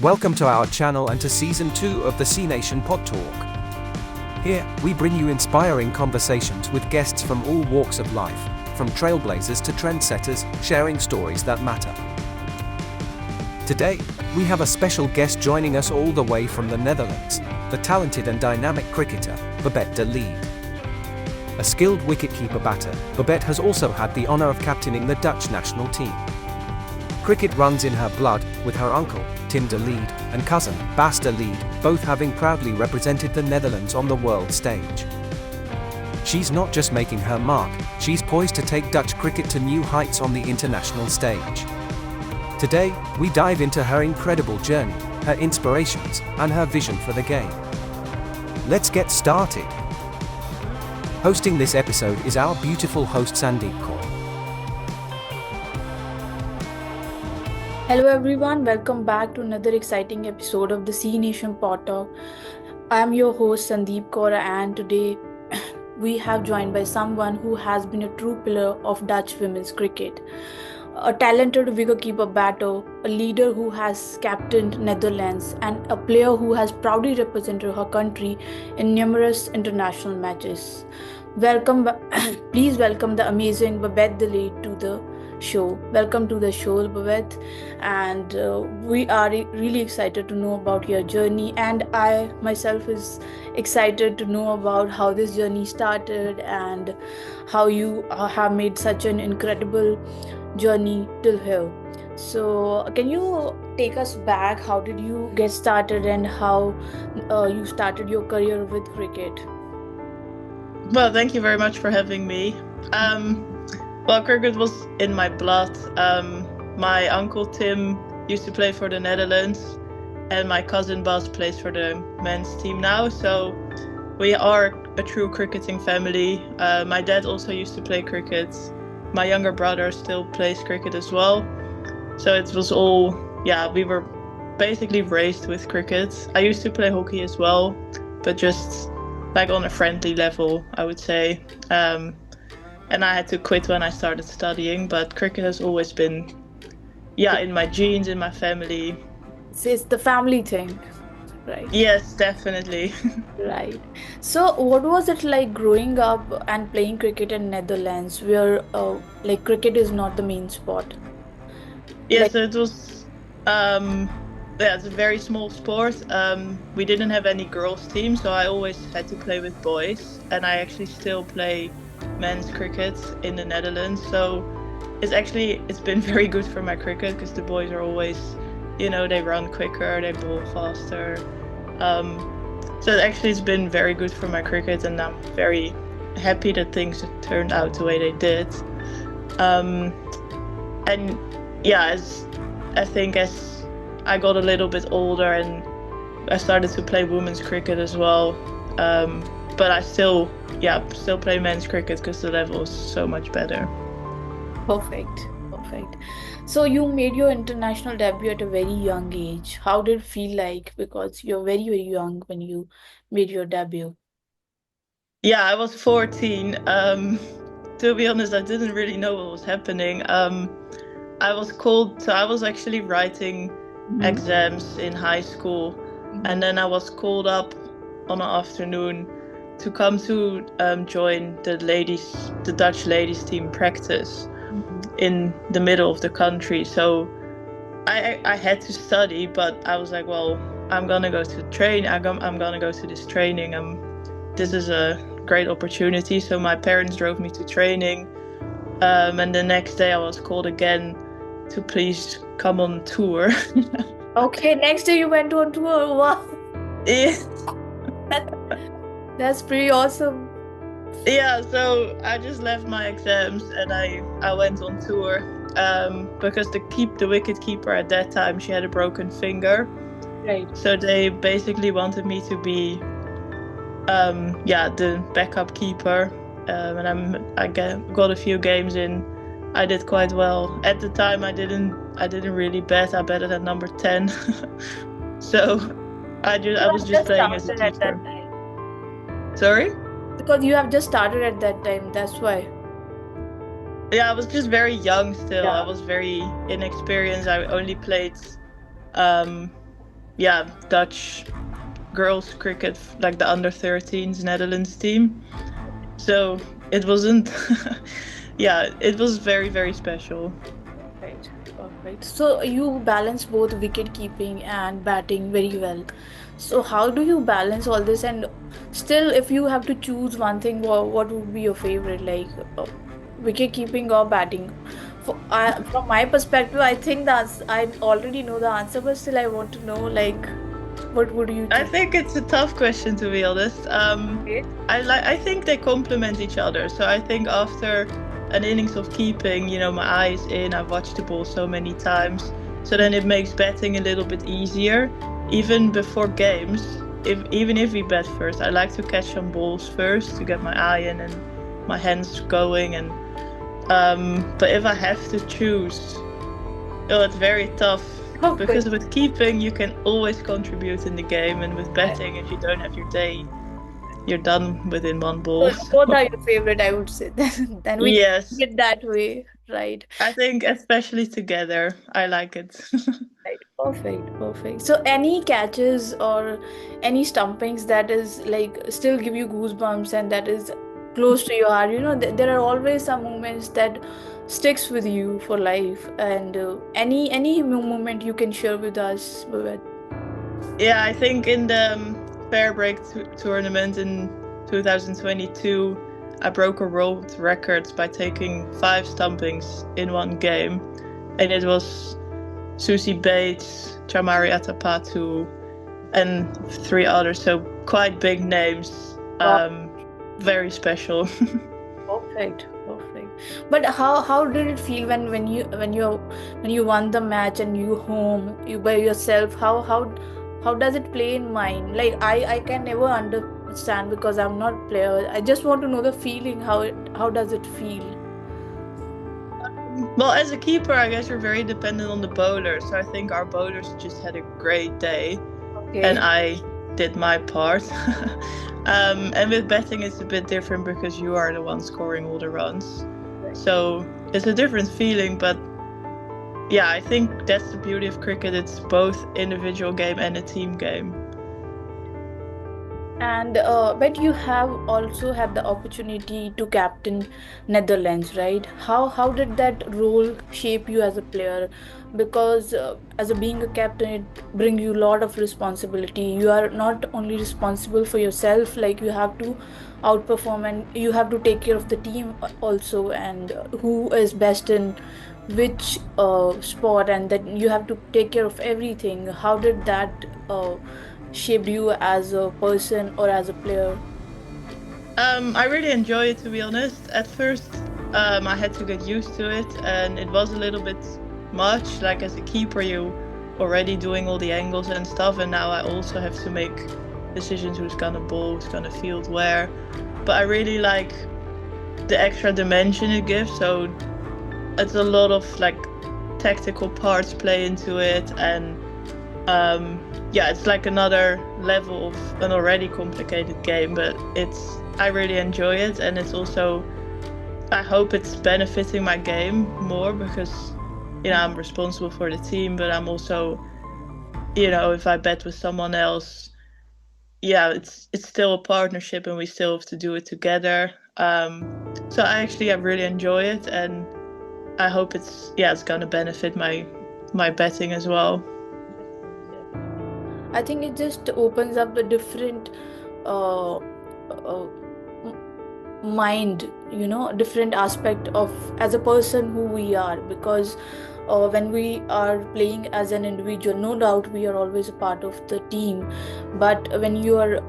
Welcome to our channel and to Season 2 of the CNation PodTalk. Here, we bring you inspiring conversations with guests from all walks of life, from trailblazers to trendsetters, sharing stories that matter. Today, we have a special guest joining us all the way from the Netherlands, the talented and dynamic cricketer, Babette de Leede. A skilled wicketkeeper-batter, Babette has also had the honor of captaining the Dutch national team. Cricket runs in her blood, with her uncle, Tim de Leede, and cousin, Bas de Leede, both having proudly represented the Netherlands on the world stage. She's not just making her mark, she's poised to take Dutch cricket to new heights on the international stage. Today, we dive into her incredible journey, her inspirations, and her vision for the game. Let's get started. Hosting this episode is our beautiful host Sandeep Kaur. Hello everyone, welcome back to another exciting episode of the CNation PodTalk. I am your host Sandeep Kaur, and today we have joined by someone who has been a true pillar of Dutch women's cricket. A talented wicketkeeper-batter, a leader who has captained Netherlands, and a player who has proudly represented her country in numerous international matches. Please welcome the amazing Babette de Leede to the show. Welcome to the show, Babette, and we are really excited to know about your journey, and I myself is excited to know about how this journey started and how you have made such an incredible journey till here. So can you take us back? How did you get started and how you started your career with cricket? Well, thank you very much for having me. Well, cricket was in my blood. My uncle Tim used to play for the Netherlands, and my cousin Bas plays for the men's team now. So we are a true cricketing family. My dad also used to play cricket. My younger brother still plays cricket as well. So it was all, we were basically raised with cricket. I used to play hockey as well, but just like on a friendly level, I would say. And I had to quit when I started studying, but cricket has always been, in my genes, in my family. It's the family thing, right? Yes, definitely. Right. So what was it like growing up and playing cricket in Netherlands, where cricket is not the main sport? So it was, it's a very small sport. We didn't have any girls team, so I always had to play with boys, and I actually still play men's cricket in the Netherlands. So it's been very good for my cricket, because the boys are always, they run quicker, they bowl faster. So it's been very good for my cricket, and I'm very happy that things turned out the way they did. As I got a little bit older and I started to play women's cricket as well. But I still play men's cricket because the level is so much better. Perfect. So you made your international debut at a very young age. How did it feel like? Because you're very, very young when you made your debut. Yeah, I was 14. To be honest, I didn't really know what was happening. I was called, so I was actually writing exams in high school, and then I was called up on an afternoon to come to join the Dutch ladies team practice in the middle of the country. So I had to study, but I was like, well, I'm gonna go to train. I'm gonna go to this training. This is a great opportunity. So my parents drove me to training, and the next day I was called again to please come on tour. Okay, next day you went on tour. Wow. Yeah. That's pretty awesome. Yeah, so I just left my exams and I went on tour, because the wicket keeper at that time, she had a broken finger. Right. So they basically wanted me to be the backup keeper, and I got a few games in. I did quite well. At the time I didn't really bet. I betted at number 10. So I was just playing as a keeper. Sorry? Because you have just started at that time, that's why. Yeah, I was just very young still. Yeah. I was very inexperienced. I only played Dutch girls cricket, like the under 13s Netherlands team. So it wasn't, it was very, very special. Right, perfect. So you balance both wicket keeping and batting very well. So how do you balance all this? And still, if you have to choose one thing, what would be your favorite, like wicket keeping or batting? From my perspective, I think that's I already know the answer, but still I want to know, like, what would you I choose? think it's a tough question, to be honest. Okay. I think they complement each other. So I think after an innings of keeping, my eye is in. I've watched the ball so many times, so then it makes batting a little bit easier. Even before games, even if we bat first, I like to catch some balls first to get my eye in and my hands going. And but if I have to choose, it's very tough. Okay. Because with keeping, you can always contribute in the game, and with betting, if you don't have your day, you're done within one ball. So both are your favorite, I would say. Then we can Yes, make it that way, right? I think especially together, I like it. Right. Perfect, perfect. So any catches or any stumpings that is like still give you goosebumps and that is close to your heart. There are always some moments that sticks with you for life. And any moment you can share with us, Babette. Yeah, I think in the Fair Break tournament in 2022, I broke a world record by taking 5 stumpings in one game, and it was Susie Bates, Chamari Atapatu, and 3 others. So quite big names. Very special. Perfect, perfect. But how did it feel when you won the match and you home you by yourself? How does it play in mind? Like I can never understand because I'm not player. I just want to know the feeling. How does it feel? Well, as a keeper, I guess you're very dependent on the bowlers. So I think our bowlers just had a great day, and Okay. I did my part. And with betting, it's a bit different because you are the one scoring all the runs. So it's a different feeling, but yeah, I think that's the beauty of cricket. It's both individual game and a team game. And but you have also had the opportunity to captain Netherlands, right? How did that role shape you as a player? Because as a being a captain, it brings you a lot of responsibility. You are not only responsible for yourself, like you have to outperform and you have to take care of the team also, and who is best in which sport, and that you have to take care of everything. How did that shaped you as a person or as a player? I really enjoy it, to be honest. At first, I had to get used to it, and it was a little bit much. Like as a keeper, you already doing all the angles and stuff, and now I also have to make decisions who's gonna bowl, who's gonna field where. But I really like the extra dimension it gives. So it's a lot of like tactical parts play into it, and it's like another level of an already complicated game, but I really enjoy it, and it's also, I hope it's benefiting my game more because I'm responsible for the team, but I'm also, if I bet with someone else, it's still a partnership and we still have to do it together. So I really enjoy it, and I hope it's gonna benefit my betting as well. I think it just opens up a different uh, uh, mind, a different aspect of as a person who we are, because when we are playing as an individual, no doubt we are always a part of the team, but when you are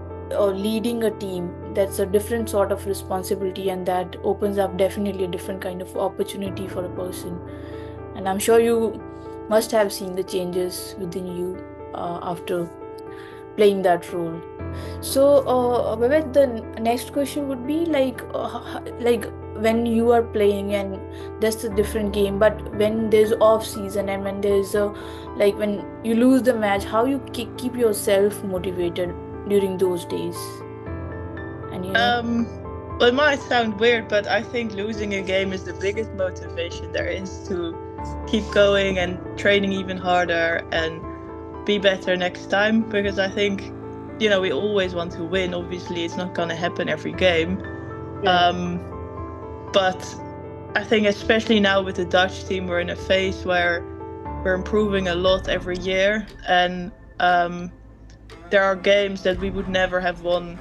leading a team, that's a different sort of responsibility, and that opens up definitely a different kind of opportunity for a person. And I'm sure you must have seen the changes within you after playing that role. So, Babette, the next question would be like when you are playing and that's a different game, but when there's off season and when there's like when you lose the match, how you keep yourself motivated during those days? And Well, it might sound weird, but I think losing a game is the biggest motivation there is to keep going and training even harder. And be better next time, because I think, you know, we always want to win. Obviously, it's not going to happen every game. Right. But I think especially now with the Dutch team, we're in a phase where we're improving a lot every year. And there are games that we would never have won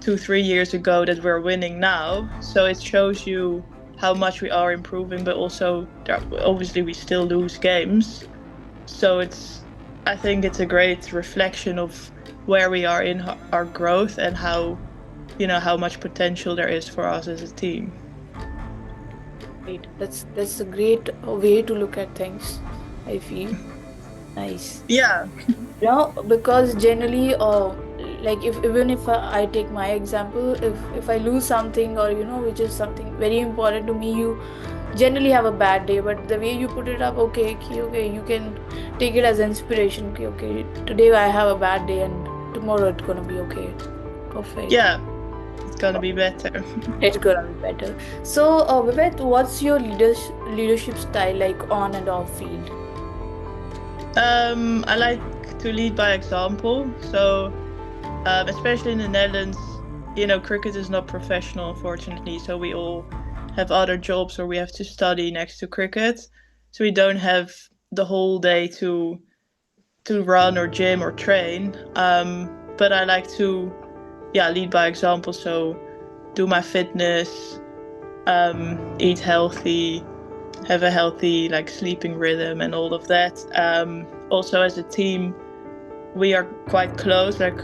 2-3 years ago that we're winning now. So it shows you how much we are improving, but also obviously we still lose games. So I think it's a great reflection of where we are in our growth and how, you know, how much potential there is for us as a team. Great. That's a great way to look at things, I feel. Nice. Yeah. You know, because generally, like if even if I take my example, if I lose something, or you know, which is something very important to me, you generally have a bad day, but the way you put it up, okay, you can take it as inspiration. Okay, today I have a bad day, and tomorrow it's gonna be okay. Perfect. Yeah, it's gonna be better. It's gonna be better. So, Babette, what's your leadership style like on and off field? I like to lead by example. So, especially in the Netherlands, you know, cricket is not professional, unfortunately. So we all have other jobs, or we have to study next to cricket. So we don't have the whole day to run or gym or train. But I like to, lead by example. So do my fitness, eat healthy, have a healthy like sleeping rhythm and all of that. Also as a team, we are quite close. Like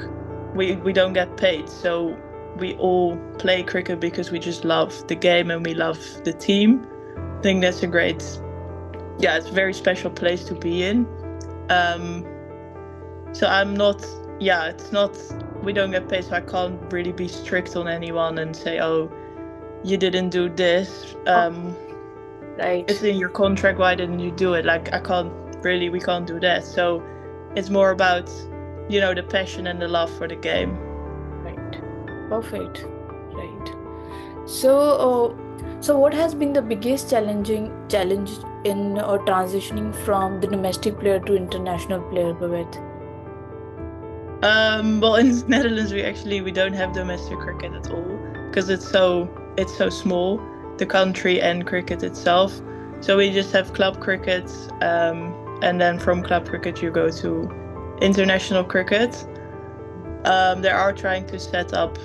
we don't get paid, so we all play cricket because we just love the game and we love the team. I think that's it's a very special place to be in. So I'm not, it's not, we don't get paid, so I can't really be strict on anyone and say, oh, you didn't do this. Right. It's in your contract, why didn't you do it? Like we can't do that. So it's more about, you know, the passion and the love for the game. Right. Perfect. Right. So, so what has been the biggest challenge in transitioning from the domestic player to international player, Babette? Well, in the Netherlands, we don't have domestic cricket at all because it's so small, the country and cricket itself. So we just have club cricket, and then from club cricket you go to international cricket. They are trying to set up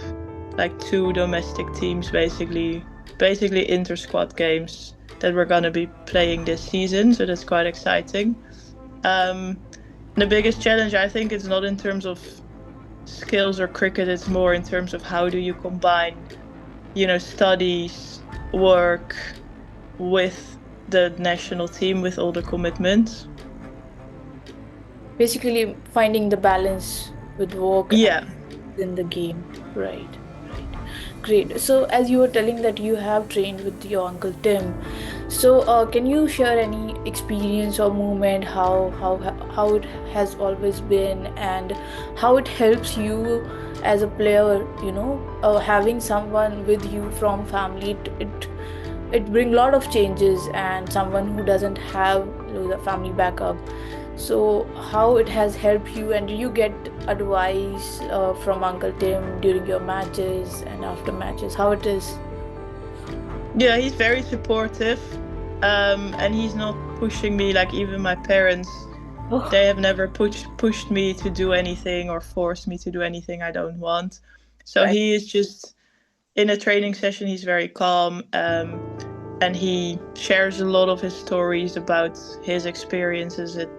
like 2 domestic teams, basically inter-squad games that we're gonna be playing this season. So that's quite exciting. The biggest challenge, I think, is not in terms of skills or cricket. It's more in terms of how do you combine, you know, studies, work with the national team, with all the commitments. Basically, finding the balance with work and in the game. Right. Great. So, as you were telling that you have trained with your uncle Tim, so can you share any experience or moment how it has always been, and how it helps you as a player? You know, having someone with you from family, it brings a lot of changes, and someone who doesn't have the family backup. So how it has helped you, and do you get advice from Uncle Tim during your matches and after matches? How it is? Yeah, he's very supportive, and he's not pushing me like even my parents. Oh, They have never pushed me to do anything or forced me to do anything I don't want. So right. he is just in a training session. He's very calm, and he shares a lot of his stories about his experiences at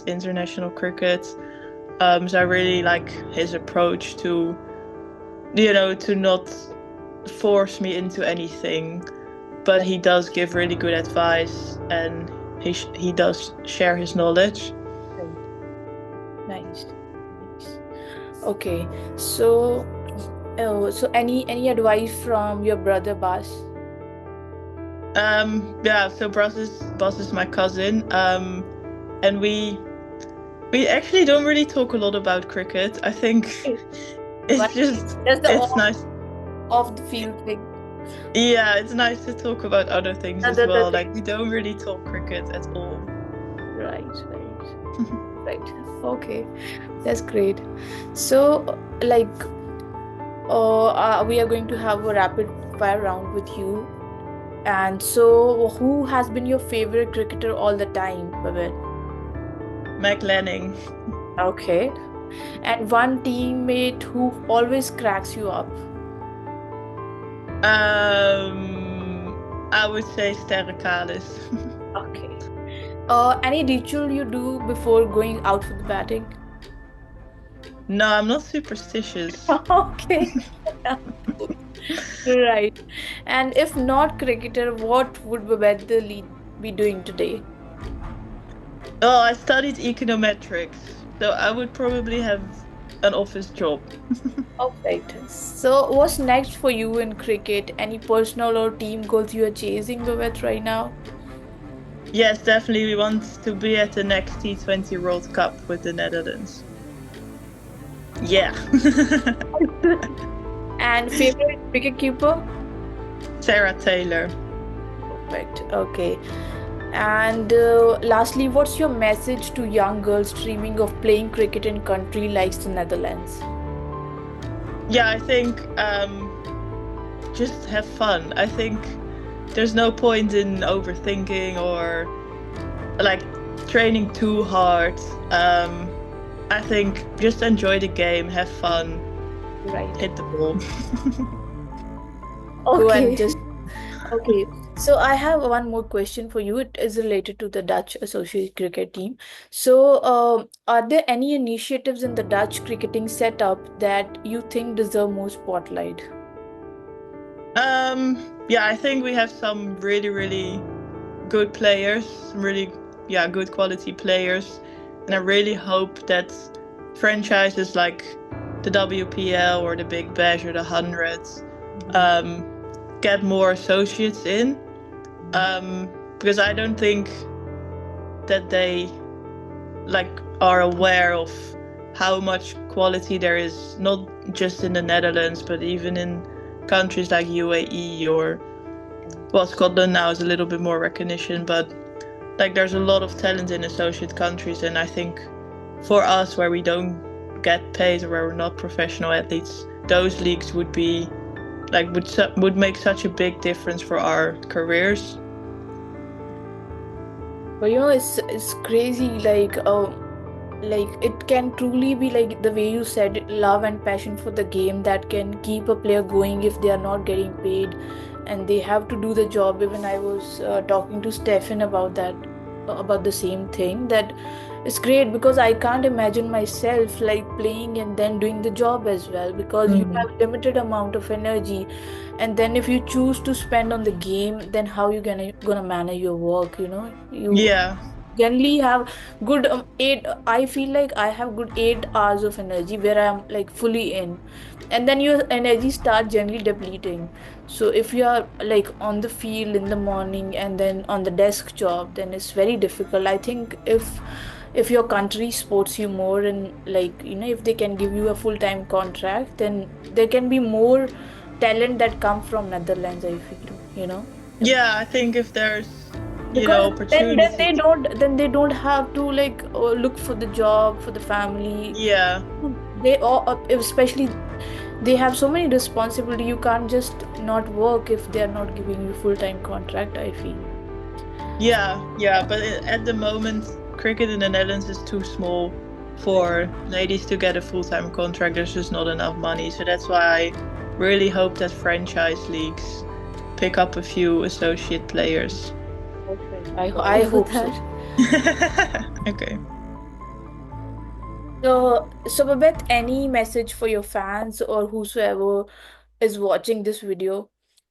international cricket. So I really like his approach to, you know, to not force me into anything, but he does give really good advice, and he does share his knowledge. Nice. Okay, so so any advice from your brother Bas? So Bas is my cousin, and we actually don't really talk a lot about cricket. I think it's nice off the field thing. Yeah, it's nice to talk about other things as well. Like we don't really talk cricket at all. Right. Right. Okay. That's great. So, like, we are going to have a rapid fire round with you. And so, who has been your favorite cricketer all the time, Babette? Mac Lanning. Okay. And one teammate who always cracks you up. I would say Sterakalis. Okay. Any ritual you do before going out for the batting? No, I'm not superstitious. Okay. Right. And if not cricketer, what would Babette de Leede be doing today? Oh, I studied econometrics, so I would probably have an office job. Perfect. So, what's next for you in cricket? Any personal or team goals you are chasing, Babette, right now? Yes, definitely. We want to be at the next T20 World Cup with the Netherlands. Yeah. And favorite wicketkeeper? Sarah Taylor. Perfect. Okay. And lastly, what's your message to young girls dreaming of playing cricket in country like the Netherlands? Yeah, I think just have fun. I think there's no point in overthinking or like training too hard. I think just enjoy the game, have fun, Right. hit the ball. Go and Okay. just okay. So I have one more question for you. It is related to the Dutch Associate Cricket team. So, are there any initiatives in the Dutch cricketing setup that you think deserve more spotlight? Yeah, I think we have some really, really good players, some really, good quality players. And I really hope that franchises like the WPL or the Big Bash or the Hundreds get more associates in. Because I don't think that they are aware of how much quality there is, not just in the Netherlands, but even in countries like UAE or Scotland now is a little bit more recognition, but there's a lot of talent in associate countries, and I think for us where we don't get paid or where we're not professional athletes, those leagues would be would make such a big difference for our careers. But it's crazy. Like it can truly be like the way you said, love and passion for the game that can keep a player going if they are not getting paid, and they have to do the job. Even I was talking to Stefan about that, about the same thing. That it's great because I can't imagine myself like playing and then doing the job as well, because you have limited amount of energy, and then if you choose to spend on the game, then how you gonna manage your work? You Yeah, generally have good 8. I feel like I have good 8 hours of energy where I'm like fully in, and then your energy starts generally depleting. So if you are like on the field in the morning and then on the desk job, then it's very difficult. I think if your country supports you more, and like if they can give you a full-time contract, then there can be more talent that come from Netherlands, I feel. yeah. I think if there's Because opportunity. then they don't have to like look for the job for the family. Yeah, They all especially they have so many responsibility. You can't just not work if they are not giving you full-time contract, I feel. yeah. But at the moment, cricket in the Netherlands is too small for ladies to get a full-time contract. There's just not enough money, so that's why I really hope that franchise leagues pick up a few associate players. I hope so. Okay. So Babette, any message for your fans or whosoever is watching this video,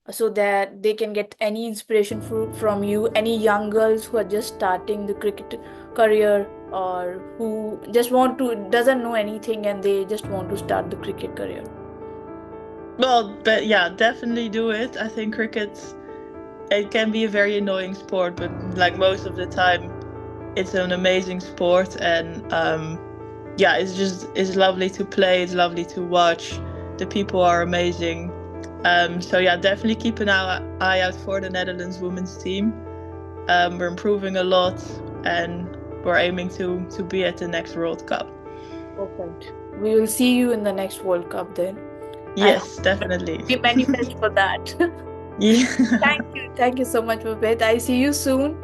so that they can get any inspiration from you, any young girls who are just starting the cricket career, or who just doesn't know anything and they just want to start the cricket career? Well, but yeah, definitely do it. I think it can be a very annoying sport, but most of the time, it's an amazing sport, and it's lovely to play. It's lovely to watch. The people are amazing. So yeah, definitely keep an eye out for the Netherlands women's team. We're improving a lot, and we're aiming to be at the next World Cup. Perfect. We will see you in the next World Cup then. Yes, definitely. We manifest for that. Yeah. Thank you so much, Babette. I see you soon,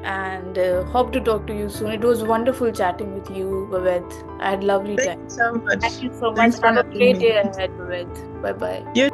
and hope to talk to you soon. It was wonderful chatting with you, Babette. I had lovely time. Thank you so much. Thank you so much. Thanks for Have a having great me. day ahead, Babette. Bye bye. You